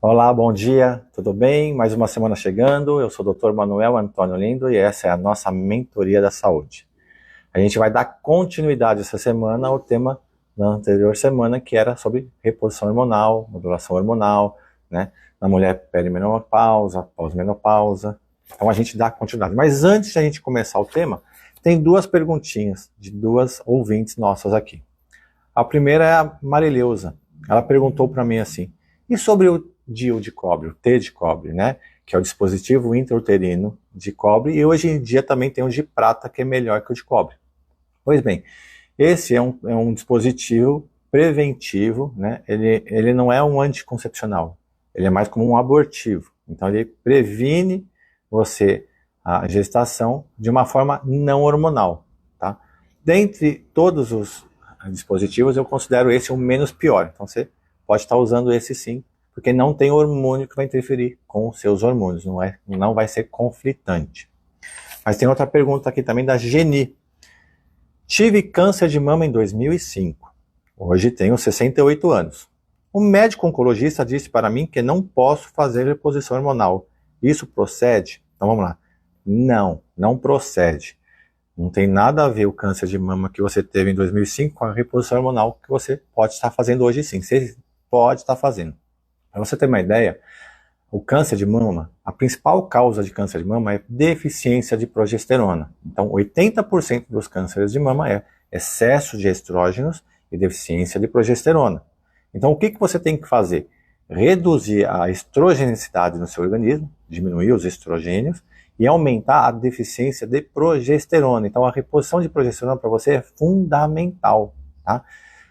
Olá, bom dia, tudo bem? Mais uma semana chegando. Eu sou o Dr. Manuel Antônio Lindo e essa é a nossa mentoria da saúde. A gente vai dar continuidade essa semana ao tema da anterior semana, que era sobre reposição hormonal, modulação hormonal, né? Na mulher perimenopausa, pós-menopausa. Então a gente dá continuidade. Mas antes de a gente começar o tema, tem duas perguntinhas de duas ouvintes nossas aqui. A primeira é a Marileusa. Ela perguntou para mim assim: e sobre o DIU de cobre, o T de cobre, né? Que é o dispositivo intrauterino de cobre, e hoje em dia também tem o de prata, que é melhor que o de cobre. Pois bem, esse é um dispositivo preventivo, né? Ele não é um anticoncepcional, ele é mais como um abortivo. Então ele previne você a gestação de uma forma não hormonal, tá? Dentre todos os dispositivos, eu considero esse o menos pior. Então você pode estar usando esse sim, porque não tem hormônio que vai interferir com os seus hormônios, não vai ser conflitante. Mas tem outra pergunta aqui também da Geni. Tive câncer de mama em 2005. Hoje tenho 68 anos. O médico oncologista disse para mim que não posso fazer reposição hormonal. Isso procede? Então vamos lá. Não procede. Não tem nada a ver o câncer de mama que você teve em 2005 com a reposição hormonal que você pode estar fazendo hoje sim. Você pode estar fazendo. Para você ter uma ideia, o câncer de mama, a principal causa de câncer de mama é deficiência de progesterona. Então, 80% dos cânceres de mama é excesso de estrógenos e deficiência de progesterona. Então, o que você tem que fazer? Reduzir a estrogenicidade no seu organismo, diminuir os estrogênios e aumentar a deficiência de progesterona. Então, a reposição de progesterona para você é fundamental, tá?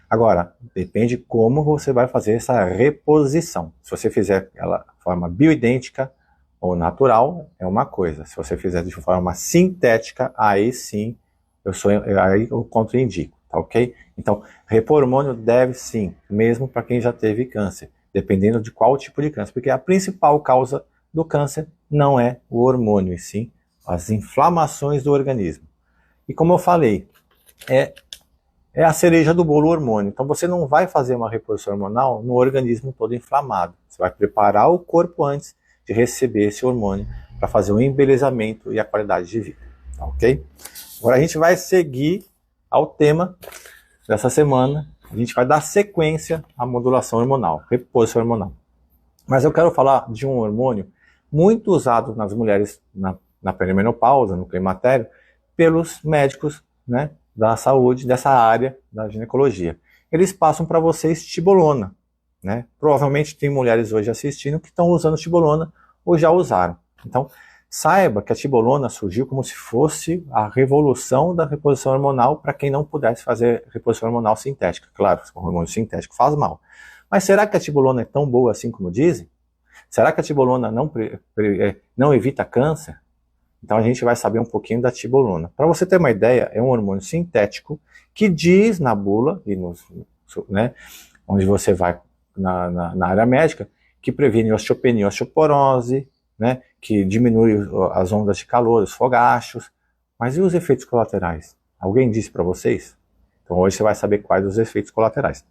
Agora, depende como você vai fazer essa reposição. Se você fizer ela de forma bioidêntica ou natural, é uma coisa. Se você fizer de forma sintética, aí sim, aí eu contraindico, tá ok? Então, repor hormônio deve sim, mesmo para quem já teve câncer, dependendo de qual tipo de câncer, porque a principal causa do câncer não é o hormônio, e sim as inflamações do organismo. E como eu falei, é a cereja do bolo hormônio. Então você não vai fazer uma reposição hormonal no organismo todo inflamado. Você vai preparar o corpo antes de receber esse hormônio para fazer o embelezamento e a qualidade de vida. Tá, ok? Agora a gente vai seguir ao tema dessa semana. A gente vai dar sequência à modulação hormonal, reposição hormonal. Mas eu quero falar de um hormônio muito usado nas mulheres na perimenopausa, no climatério, pelos médicos, né, da saúde, dessa área da ginecologia. Eles passam para vocês tibolona, né? Provavelmente tem mulheres hoje assistindo que estão usando tibolona ou já usaram. Então, saiba que a tibolona surgiu como se fosse a revolução da reposição hormonal para quem não pudesse fazer reposição hormonal sintética. Claro, o hormônio sintético faz mal. Mas será que a tibolona é tão boa assim como dizem? Será que a tibolona não evita câncer? Então a gente vai saber um pouquinho da tibolona. Para você ter uma ideia, é um hormônio sintético que diz na bula, né, onde você vai na área médica, que previne osteopenia e osteoporose, né, que diminui as ondas de calor, os fogachos. Mas e os efeitos colaterais? Alguém disse para vocês? Então hoje você vai saber quais os efeitos colaterais.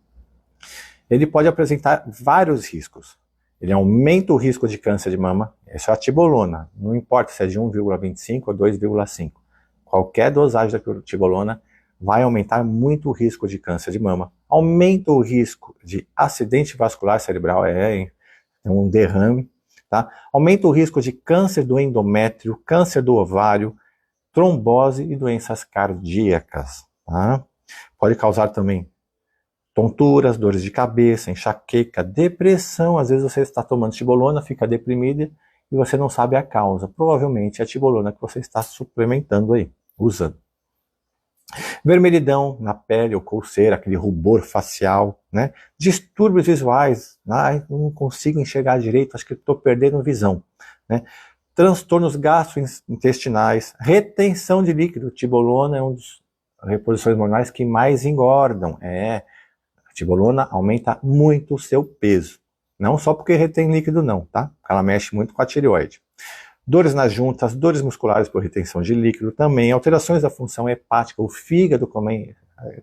Ele pode apresentar vários riscos. Ele aumenta o risco de câncer de mama, essa é a tibolona, não importa se é de 1,25 ou 2,5. Qualquer dosagem da tibolona vai aumentar muito o risco de câncer de mama. Aumenta o risco de acidente vascular cerebral, é um derrame, tá? Aumenta o risco de câncer do endométrio, câncer do ovário, trombose e doenças cardíacas, tá? Pode causar também tonturas, dores de cabeça, enxaqueca, depressão. Às vezes você está tomando tibolona, fica deprimida e você não sabe a causa. Provavelmente é a tibolona que você está suplementando aí, usando. Vermelhidão na pele ou coceira, aquele rubor facial, né? Distúrbios visuais, não consigo enxergar direito, acho que estou perdendo visão, né? Transtornos gastrointestinais, retenção de líquido. Tibolona é uma das reposições hormonais que mais engordam, A tibolona aumenta muito o seu peso. Não só porque retém líquido não, tá? Ela mexe muito com a tireoide. Dores nas juntas, dores musculares por retenção de líquido também, alterações da função hepática, o fígado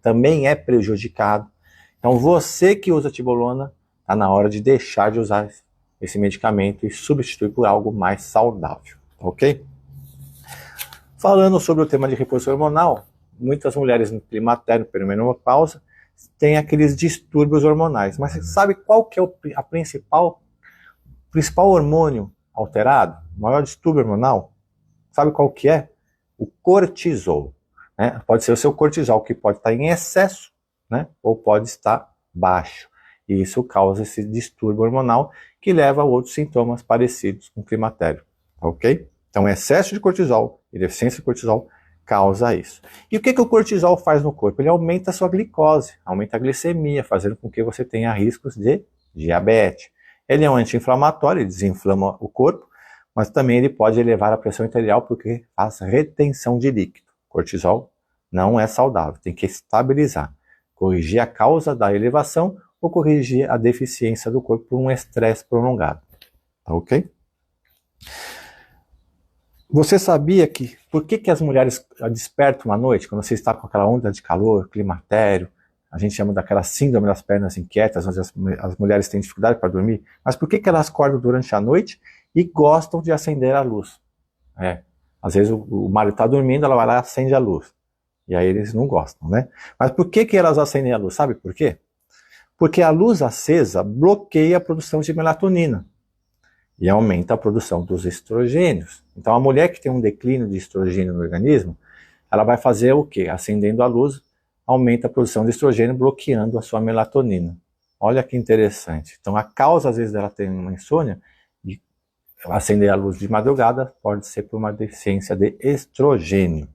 também é prejudicado. Então você que usa tibolona, está na hora de deixar de usar esse medicamento e substituir por algo mais saudável, ok? Falando sobre o tema de reposição hormonal, muitas mulheres no climatério, perimenopausa, têm aqueles distúrbios hormonais. Mas você sabe qual que é o principal hormônio alterado? O maior distúrbio hormonal? Sabe qual que é? O cortisol. Né? Pode ser o seu cortisol, que pode estar em excesso, né? Ou pode estar baixo. E isso causa esse distúrbio hormonal que leva a outros sintomas parecidos com o climatério. Ok? Então, excesso de cortisol e deficiência de cortisol causa isso. E o que o cortisol faz no corpo? Ele aumenta a sua glicose, aumenta a glicemia, fazendo com que você tenha riscos de diabetes. Ele é um anti-inflamatório, ele desinflama o corpo, mas também ele pode elevar a pressão arterial porque faz retenção de líquido. Cortisol não é saudável, tem que estabilizar, corrigir a causa da elevação ou corrigir a deficiência do corpo por um estresse prolongado. Tá ok? Você sabia que por que as mulheres despertam à noite, quando você está com aquela onda de calor, climatério, a gente chama daquela síndrome das pernas inquietas, onde as mulheres têm dificuldade para dormir, mas por que elas acordam durante a noite e gostam de acender a luz? Às vezes o marido está dormindo, ela vai lá e acende a luz. E aí eles não gostam, né? Mas por que elas acendem a luz? Sabe por quê? Porque a luz acesa bloqueia a produção de melatonina e aumenta a produção dos estrogênios. Então a mulher que tem um declínio de estrogênio no organismo, ela vai fazer o quê? Acendendo a luz, aumenta a produção de estrogênio, bloqueando a sua melatonina. Olha que interessante. Então a causa, às vezes, dela ter uma insônia, e acender a luz de madrugada, pode ser por uma deficiência de estrogênio.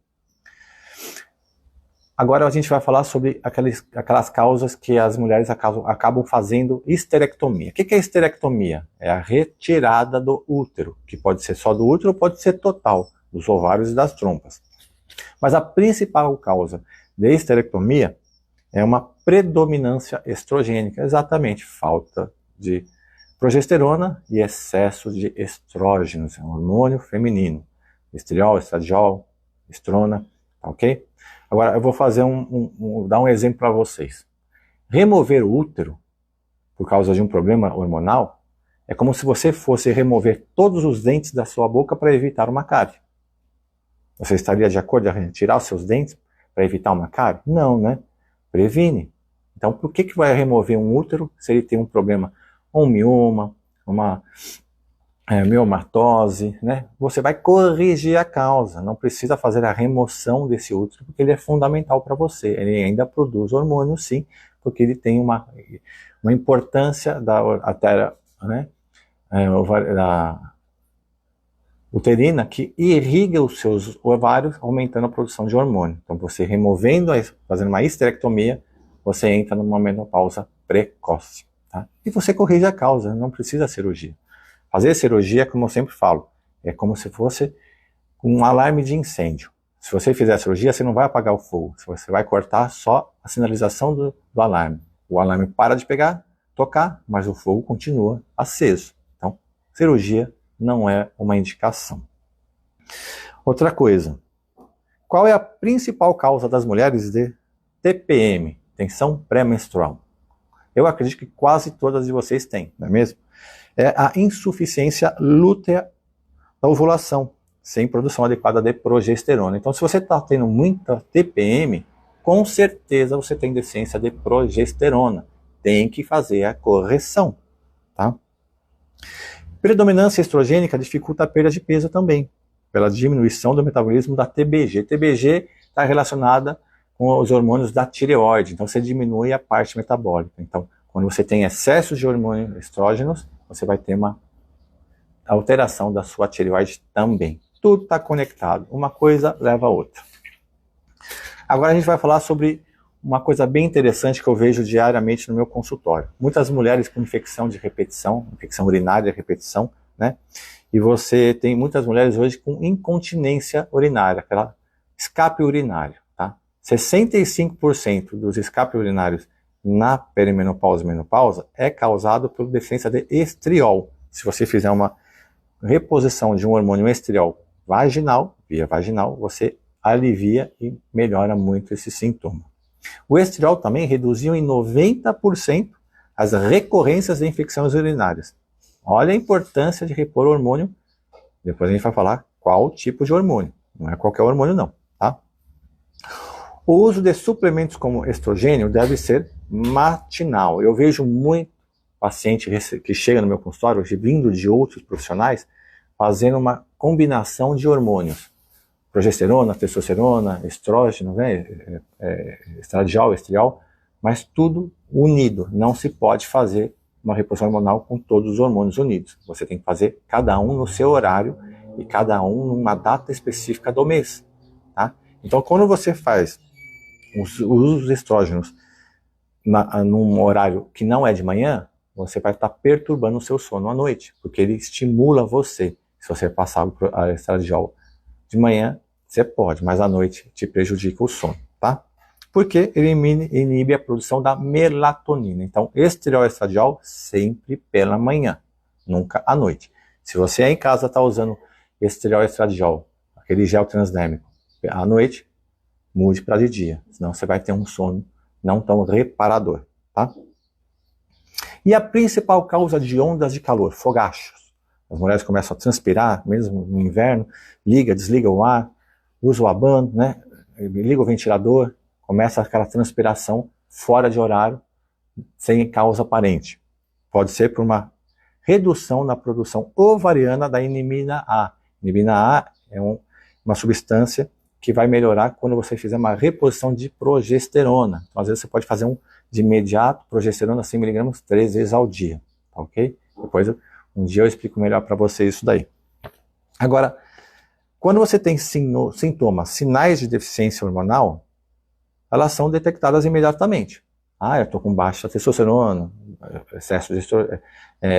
Agora a gente vai falar sobre aquelas causas que as mulheres acabam fazendo histerectomia. O que é histerectomia? É a retirada do útero, que pode ser só do útero ou pode ser total, dos ovários e das trompas. Mas a principal causa de histerectomia é uma predominância estrogênica, exatamente, falta de progesterona e excesso de estrógenos, é um hormônio feminino, estriol, estradiol, estrona, ok? Agora eu vou fazer dar um exemplo para vocês. Remover o útero, por causa de um problema hormonal, é como se você fosse remover todos os dentes da sua boca para evitar uma cárie. Você estaria de acordo em retirar os seus dentes para evitar uma cárie? Não, né? Previne. Então por que vai remover um útero se ele tem um problema, um mioma, uma miomatose, né? Você vai corrigir a causa, não precisa fazer a remoção desse útero, porque ele é fundamental para você. Ele ainda produz hormônio, sim, porque ele tem uma importância da artéria, né? Da uterina, que irriga os seus ovários, aumentando a produção de hormônio. Então você removendo, fazendo uma histerectomia, você entra numa menopausa precoce, tá? E você corrige a causa, não precisa cirurgia. Fazer cirurgia, como eu sempre falo, é como se fosse um alarme de incêndio. Se você fizer a cirurgia, você não vai apagar o fogo, você vai cortar só a sinalização do alarme. O alarme para de tocar, mas o fogo continua aceso. Então, cirurgia não é uma indicação. Outra coisa, qual é a principal causa das mulheres de TPM, tensão pré-menstrual? Eu acredito que quase todas de vocês têm, não é mesmo? É a insuficiência lútea da ovulação, sem produção adequada de progesterona. Então, se você está tendo muita TPM, com certeza você tem deficiência de progesterona. Tem que fazer a correção, tá? Predominância estrogênica dificulta a perda de peso também, pela diminuição do metabolismo da TBG. TBG está relacionada com os hormônios da tireoide, então você diminui a parte metabólica. Então, quando você tem excesso de hormônios estrógenos, você vai ter uma alteração da sua tireoide também. Tudo está conectado, uma coisa leva a outra. Agora a gente vai falar sobre uma coisa bem interessante que eu vejo diariamente no meu consultório. Muitas mulheres com infecção de repetição, infecção urinária de repetição, né? E você tem muitas mulheres hoje com incontinência urinária, aquela escape urinário, tá? 65% dos escapes urinários na perimenopausa e menopausa é causado por deficiência de estriol. Se você fizer uma reposição de um hormônio estriol vaginal, via vaginal, você alivia e melhora muito esse sintoma. O estriol também reduziu em 90% as recorrências de infecções urinárias. Olha a importância de repor hormônio. Depois a gente vai falar qual tipo de hormônio. Não é qualquer hormônio não, tá? O uso de suplementos como estrogênio deve ser matinal. Eu vejo muito paciente que chega no meu consultório, vindo de outros profissionais, fazendo uma combinação de hormônios. Progesterona, testosterona, estrógeno, né? Estradiol, estriol, mas tudo unido. Não se pode fazer uma reposição hormonal com todos os hormônios unidos. Você tem que fazer cada um no seu horário e cada um numa data específica do mês, tá? Então, quando você faz os estrógenos num horário que não é de manhã, você vai estar perturbando o seu sono à noite, porque ele estimula você. Se você passar a estradiol de manhã, você pode, mas à noite te prejudica o sono, tá? Porque ele inibe a produção da melatonina. Então, estriol e estradiol sempre pela manhã, nunca à noite. Se você aí em casa está usando estriol e estradiol, aquele gel transdérmico, à noite, mude para de dia, senão você vai ter um sono não tão reparador, tá? E a principal causa de ondas de calor, fogachos. As mulheres começam a transpirar, mesmo no inverno, liga, desliga o ar, usa o abano, né? Liga o ventilador, começa aquela transpiração fora de horário, sem causa aparente. Pode ser por uma redução na produção ovariana da inibina A. Inibina A é uma substância que vai melhorar quando você fizer uma reposição de progesterona. Então, às vezes você pode fazer de imediato progesterona 100 mg 3 vezes ao dia, tá ok? Depois, um dia eu explico melhor para você isso daí. Agora, quando você tem sintomas, sinais de deficiência hormonal, elas são detectadas imediatamente. Ah, eu estou com baixa testosterona, excesso de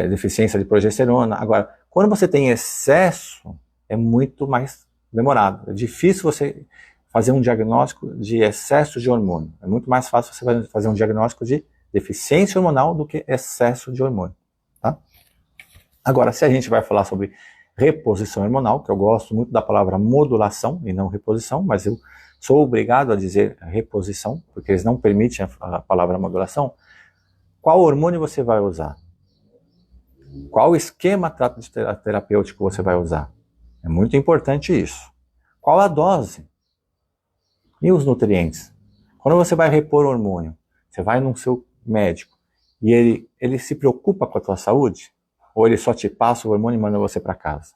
deficiência de progesterona. Agora, quando você tem excesso, é muito mais demorado. É difícil você fazer um diagnóstico de excesso de hormônio. É muito mais fácil você fazer um diagnóstico de deficiência hormonal do que excesso de hormônio, tá? Agora, se a gente vai falar sobre reposição hormonal, que eu gosto muito da palavra modulação e não reposição, mas eu sou obrigado a dizer reposição, porque eles não permitem a palavra modulação. Qual hormônio você vai usar? Qual esquema terapêutico você vai usar? É muito importante isso. Qual a dose? E os nutrientes? Quando você vai repor hormônio, você vai no seu médico e ele se preocupa com a tua saúde? Ou ele só te passa o hormônio e manda você para casa?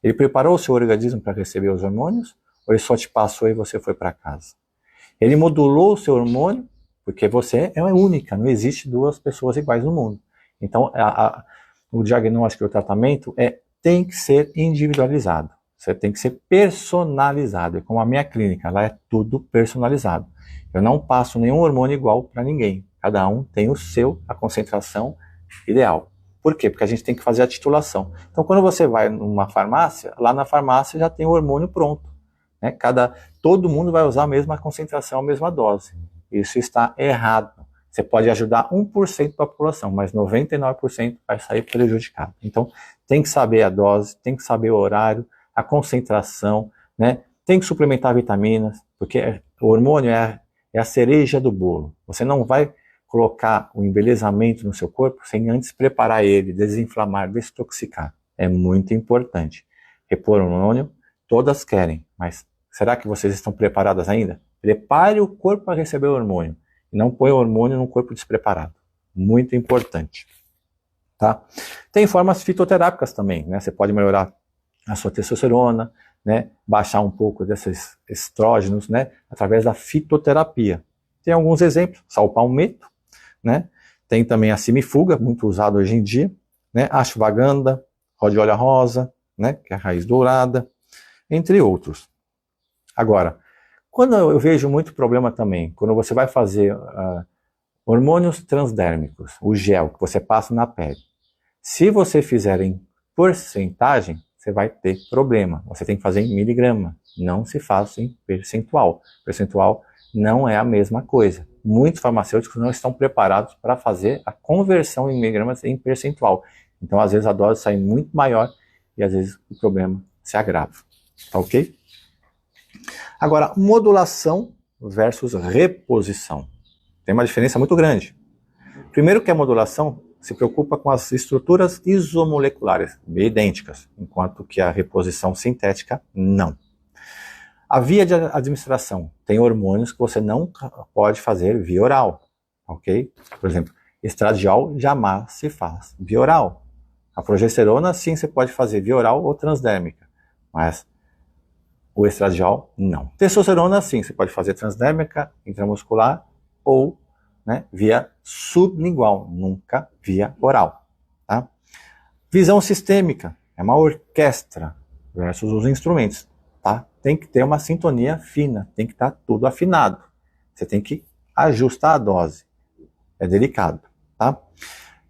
Ele preparou o seu organismo para receber os hormônios? Ou ele só te passou e você foi para casa? Ele modulou o seu hormônio? Porque você é única, não existe duas pessoas iguais no mundo. Então, o diagnóstico e o tratamento tem que ser individualizado. Você tem que ser personalizado. É como a minha clínica, lá é tudo personalizado. Eu não passo nenhum hormônio igual para ninguém. Cada um tem a concentração ideal. Por quê? Porque a gente tem que fazer a titulação. Então, quando você vai numa farmácia, lá na farmácia já tem o hormônio pronto, né? Todo mundo vai usar a mesma concentração, a mesma dose. Isso está errado. Você pode ajudar 1% da população, mas 99% vai sair prejudicado. Então, tem que saber a dose, tem que saber o horário, a concentração, né? Tem que suplementar vitaminas, porque o hormônio é a cereja do bolo. Você não vai colocar o embelezamento no seu corpo sem antes preparar ele, desinflamar, desintoxicar. É muito importante. Repor hormônio, todas querem, mas será que vocês estão preparadas ainda? Prepare o corpo para receber o hormônio e não põe o hormônio num corpo despreparado. Muito importante. Tá? Tem formas fitoterápicas também, né? Você pode melhorar a sua testosterona, né? Baixar um pouco desses estrógenos, né? Através da fitoterapia. Tem alguns exemplos, salpalmeto, né? Tem também a simifuga, muito usado hoje em dia, né? Ashwagandha, rhodiola rosa, né? Que é a raiz dourada, entre outros. Agora, quando eu vejo muito problema também, quando você vai fazer hormônios transdérmicos, o gel que você passa na pele, se você fizer em porcentagem, você vai ter problema. Você tem que fazer em miligrama, não se faz em percentual. Percentual não é a mesma coisa. Muitos farmacêuticos não estão preparados para fazer a conversão em miligramas em percentual. Então, às vezes, a dose sai muito maior e, às vezes, o problema se agrava. Tá ok? Agora, modulação versus reposição. Tem uma diferença muito grande. Primeiro que a modulação se preocupa com as estruturas isomoleculares, idênticas, enquanto que a reposição sintética, não. A via de administração tem hormônios que você não pode fazer via oral, ok? Por exemplo, estradiol jamais se faz via oral. A progesterona, sim, você pode fazer via oral ou transdérmica, mas o estradiol, não. Testosterona, sim, você pode fazer transdérmica, intramuscular ou, né, via sublingual, nunca via oral. Tá? Visão sistêmica é uma orquestra versus os instrumentos. Tá? Tem que ter uma sintonia fina, tem que estar tudo afinado. Você tem que ajustar a dose. É delicado. Tá?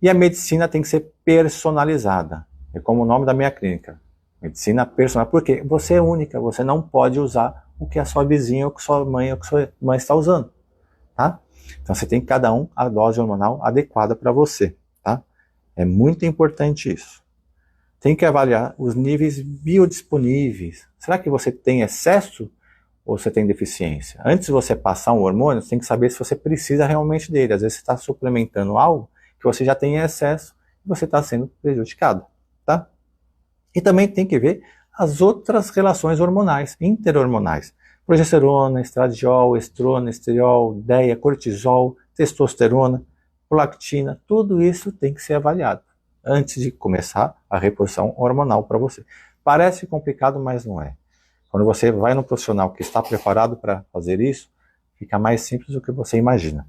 E a medicina tem que ser personalizada. É como o nome da minha clínica. Medicina personal. Por quê? Você é única, você não pode usar o que a sua vizinha, ou que sua mãe, ou que sua mãe está usando. Tá? Então você tem cada um a dose hormonal adequada para você. Tá? É muito importante isso. Tem que avaliar os níveis biodisponíveis. Será que você tem excesso ou você tem deficiência? Antes de você passar um hormônio, você tem que saber se você precisa realmente dele. Às vezes você está suplementando algo que você já tem em excesso e você está sendo prejudicado. Tá? E também tem que ver as outras relações hormonais, interhormonais. Progesterona, estradiol, estrona, estriol, DEA, cortisol, testosterona, prolactina, tudo isso tem que ser avaliado antes de começar a reposição hormonal para você. Parece complicado, mas não é. Quando você vai no profissional que está preparado para fazer isso, fica mais simples do que você imagina.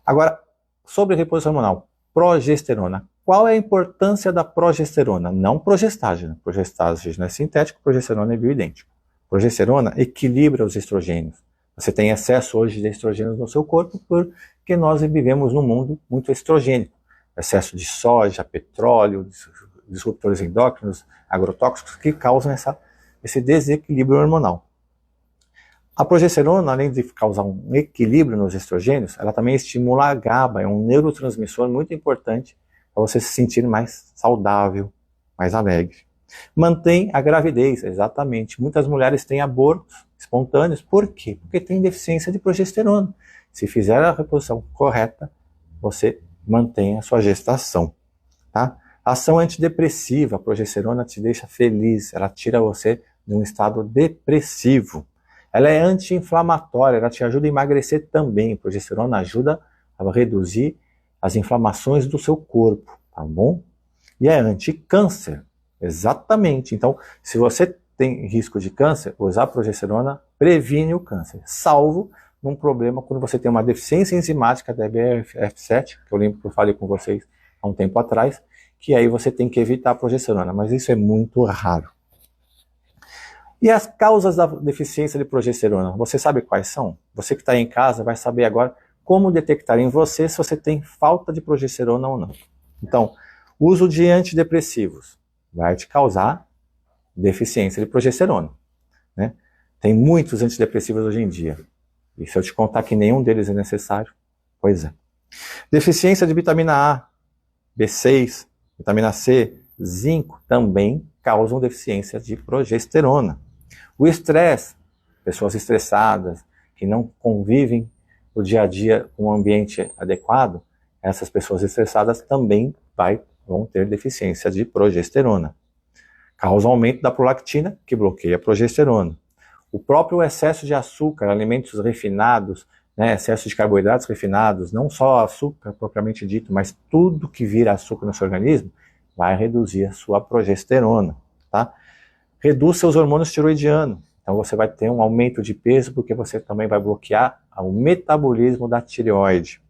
Agora, sobre reposição hormonal, progesterona. Qual é a importância da progesterona? Não progestágeno. Progestágeno é sintético, progesterona é bioidêntico. Progesterona equilibra os estrogênios. Você tem excesso hoje de estrogênios no seu corpo porque nós vivemos num mundo muito estrogênico. Excesso de soja, petróleo, disruptores endócrinos, agrotóxicos que causam esse desequilíbrio hormonal. A progesterona, além de causar um equilíbrio nos estrogênios, ela também estimula a GABA, é um neurotransmissor muito importante para você se sentir mais saudável, mais alegre. Mantém a gravidez, exatamente. Muitas mulheres têm abortos espontâneos. Por quê? Porque tem deficiência de progesterona. Se fizer a reposição correta, você mantém a sua gestação. Tá? Ação antidepressiva, a progesterona te deixa feliz, ela tira você de um estado depressivo. Ela é anti-inflamatória, ela te ajuda a emagrecer também. A progesterona ajuda a reduzir as inflamações do seu corpo, tá bom? E é anti-câncer, exatamente. Então, se você tem risco de câncer, usar a progesterona previne o câncer, salvo num problema quando você tem uma deficiência enzimática da BRF7, que eu lembro que eu falei com vocês há um tempo atrás, que aí você tem que evitar a progesterona, mas isso é muito raro. E as causas da deficiência de progesterona, você sabe quais são? Você que está em casa vai saber agora como detectar em você se você tem falta de progesterona ou não. Então, uso de antidepressivos vai te causar deficiência de progesterona. Né? Tem muitos antidepressivos hoje em dia. E se eu te contar que nenhum deles é necessário, pois é. Deficiência de vitamina A, B6, vitamina C, zinco também causam deficiência de progesterona. O estresse, pessoas estressadas, que não convivem o dia a dia com um ambiente adequado, essas pessoas estressadas também vão ter deficiência de progesterona. Causa aumento da prolactina, que bloqueia a progesterona. O próprio excesso de açúcar, alimentos refinados, né, excesso de carboidratos refinados, não só açúcar propriamente dito, mas tudo que vira açúcar no seu organismo, vai reduzir a sua progesterona. Tá? Reduz seus hormônios tiroidianos. Então você vai ter um aumento de peso, porque você também vai bloquear o metabolismo da tireoide.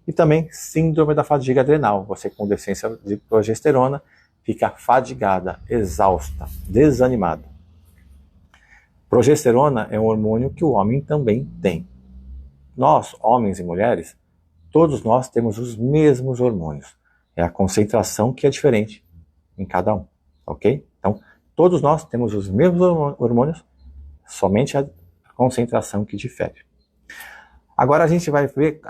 E também síndrome da fadiga adrenal. Você com deficiência de progesterona fica fadigada, exausta, desanimada. Progesterona é um hormônio que o homem também tem. Nós, homens e mulheres, todos nós temos os mesmos hormônios. É a concentração que é diferente em cada um, ok? Então, todos nós temos os mesmos hormônios, somente a concentração que difere. Agora a gente vai ver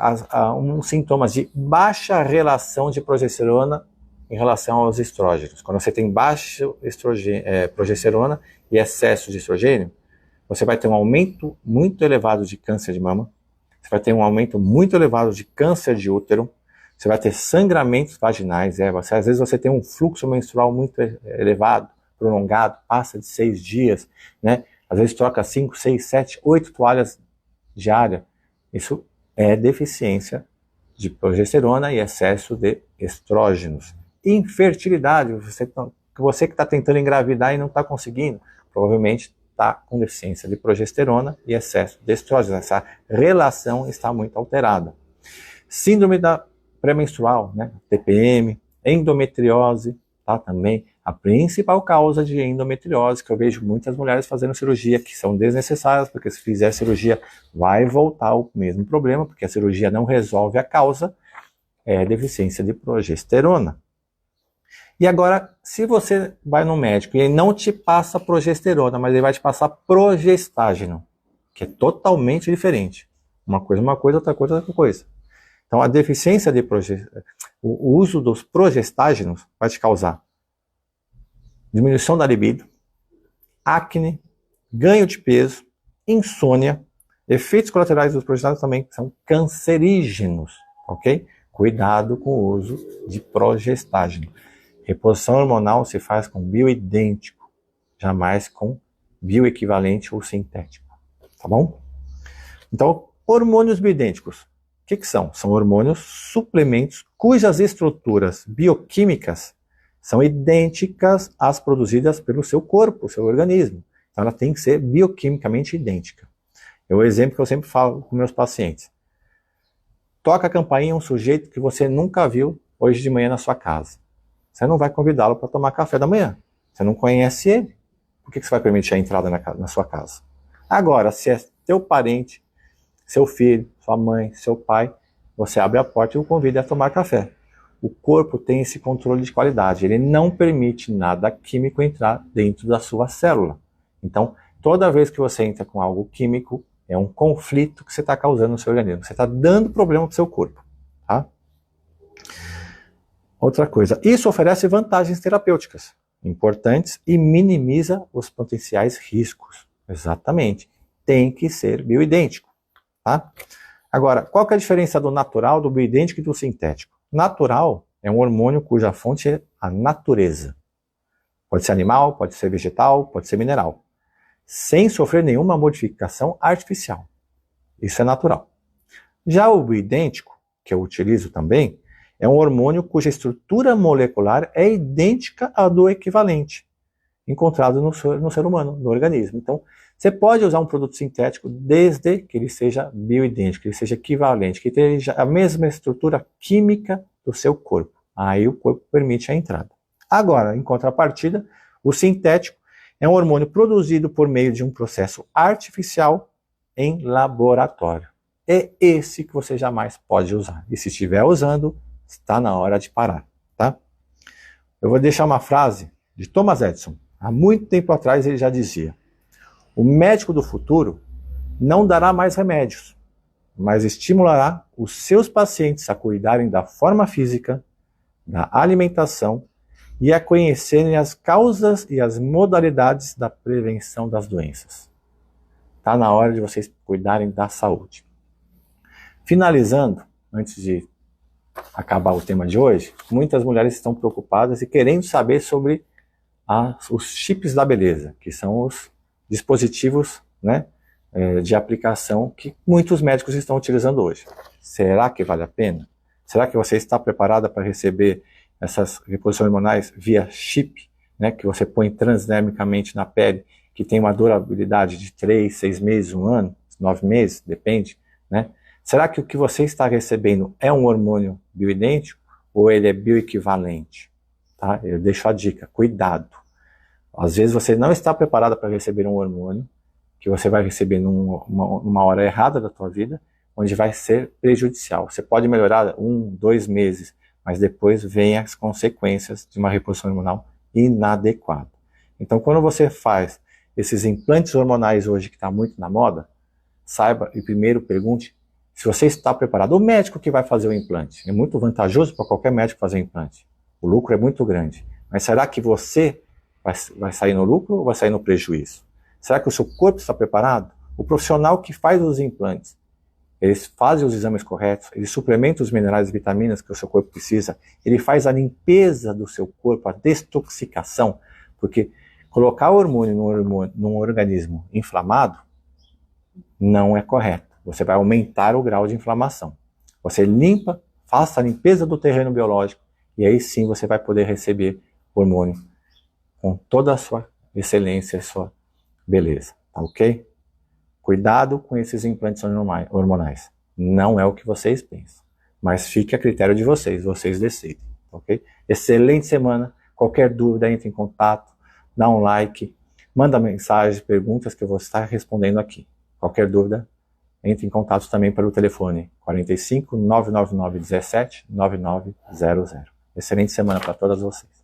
uns sintomas de baixa relação de progesterona em relação aos estrógenos. Quando você tem baixa progesterona e excesso de estrogênio, você vai ter um aumento muito elevado de câncer de mama, você vai ter um aumento muito elevado de câncer de útero, você vai ter sangramentos vaginais, às vezes você tem um fluxo menstrual muito elevado, prolongado, passa de 6 dias, né? Às vezes troca 5, 6, 7, 8 toalhas diárias. Isso é deficiência de progesterona e excesso de estrógenos. Infertilidade, você que está tentando engravidar e não está conseguindo, provavelmente está com deficiência de progesterona e excesso de estrógenos. Essa relação está muito alterada. Síndrome da pré-menstrual, né? TPM, endometriose, tá? Também a principal causa de endometriose, que eu vejo muitas mulheres fazendo cirurgia, que são desnecessárias, porque se fizer cirurgia vai voltar o mesmo problema, porque a cirurgia não resolve a causa, é deficiência de progesterona. E agora, se você vai no médico e ele não te passa progesterona, mas ele vai te passar progestágeno, que é totalmente diferente. Uma coisa, outra coisa, outra coisa. Então, a deficiência de o uso dos progestágenos vai te causar diminuição da libido, acne, ganho de peso, insônia, efeitos colaterais dos progestágenos também são cancerígenos, ok? Cuidado com o uso de progestágeno. Reposição hormonal se faz com bioidêntico, jamais com bioequivalente ou sintético, tá bom? Então, hormônios bioidênticos, o que são? São hormônios suplementos cujas estruturas bioquímicas são idênticas às produzidas pelo seu corpo, seu organismo. Então, ela tem que ser bioquimicamente idêntica. É o exemplo que eu sempre falo com meus pacientes. Toca a campainha um sujeito que você nunca viu hoje de manhã na sua casa. Você não vai convidá-lo para tomar café da manhã. Você não conhece ele. Por que você vai permitir a entrada na sua casa? Agora, se é teu parente, seu filho, sua mãe, seu pai, você abre a porta e o convida a tomar café. O corpo tem esse controle de qualidade. Ele não permite nada químico entrar dentro da sua célula. Então, toda vez que você entra com algo químico, é um conflito que você está causando no seu organismo. Você está dando problema para o seu corpo. Tá? Outra coisa, isso oferece vantagens terapêuticas importantes e minimiza os potenciais riscos. Exatamente. Tem que ser bioidêntico. Tá? Agora, qual que é a diferença do natural, do bioidêntico e do sintético? Natural é um hormônio cuja fonte é a natureza. Pode ser animal, pode ser vegetal, pode ser mineral. Sem sofrer nenhuma modificação artificial. Isso é natural. Já o bioidêntico, que eu utilizo também, é um hormônio cuja estrutura molecular é idêntica à do equivalente, encontrado no ser humano, no organismo. Então, você pode usar um produto sintético desde que ele seja bioidêntico, que ele seja equivalente, que tenha a mesma estrutura química do seu corpo. Aí o corpo permite a entrada. Agora, em contrapartida, o sintético é um hormônio produzido por meio de um processo artificial em laboratório. É esse que você jamais pode usar. E se estiver usando, está na hora de parar, tá? Eu vou deixar uma frase de Thomas Edison. Há muito tempo atrás ele já dizia: o médico do futuro não dará mais remédios, mas estimulará os seus pacientes a cuidarem da forma física, da alimentação e a conhecerem as causas e as modalidades da prevenção das doenças. Está na hora de vocês cuidarem da saúde. Finalizando, antes de acabar o tema de hoje, muitas mulheres estão preocupadas e querendo saber sobre os chips da beleza, que são os dispositivos, né, de aplicação que muitos médicos estão utilizando hoje. Será que vale a pena? Será que você está preparada para receber essas reposições hormonais via chip, né, que você põe transdermicamente na pele, que tem uma durabilidade de 3, 6 meses, 1 ano, 9 meses, depende, né? Será que o que você está recebendo é um hormônio bioidêntico ou ele é bioequivalente? Tá? Eu deixo a dica, cuidado. Às vezes você não está preparada para receber um hormônio que você vai receber numa hora errada da tua vida, onde vai ser prejudicial. Você pode melhorar 1, 2 meses, mas depois vem as consequências de uma reposição hormonal inadequada. Então, quando você faz esses implantes hormonais hoje, que está muito na moda, saiba e primeiro pergunte se você está preparado. O médico que vai fazer o implante, é muito vantajoso para qualquer médico fazer o implante. O lucro é muito grande. Mas será que você vai sair no lucro ou vai sair no prejuízo? Será que o seu corpo está preparado? O profissional que faz os implantes, eles fazem os exames corretos, eles suplementam os minerais e vitaminas que o seu corpo precisa, ele faz a limpeza do seu corpo, a desintoxicação, porque colocar hormônio num organismo inflamado não é correto. Você vai aumentar o grau de inflamação. Você limpa, faça a limpeza do terreno biológico e aí sim você vai poder receber hormônio com toda a sua excelência, a sua beleza, tá ok? Cuidado com esses implantes hormonais. Não é o que vocês pensam, mas fique a critério de vocês, vocês decidem, ok? Excelente semana. Qualquer dúvida, entre em contato, dá um like, manda mensagem, perguntas que eu vou estar respondendo aqui. Qualquer dúvida, entre em contato também pelo telefone 45 999 17 9900. Excelente semana para todas vocês.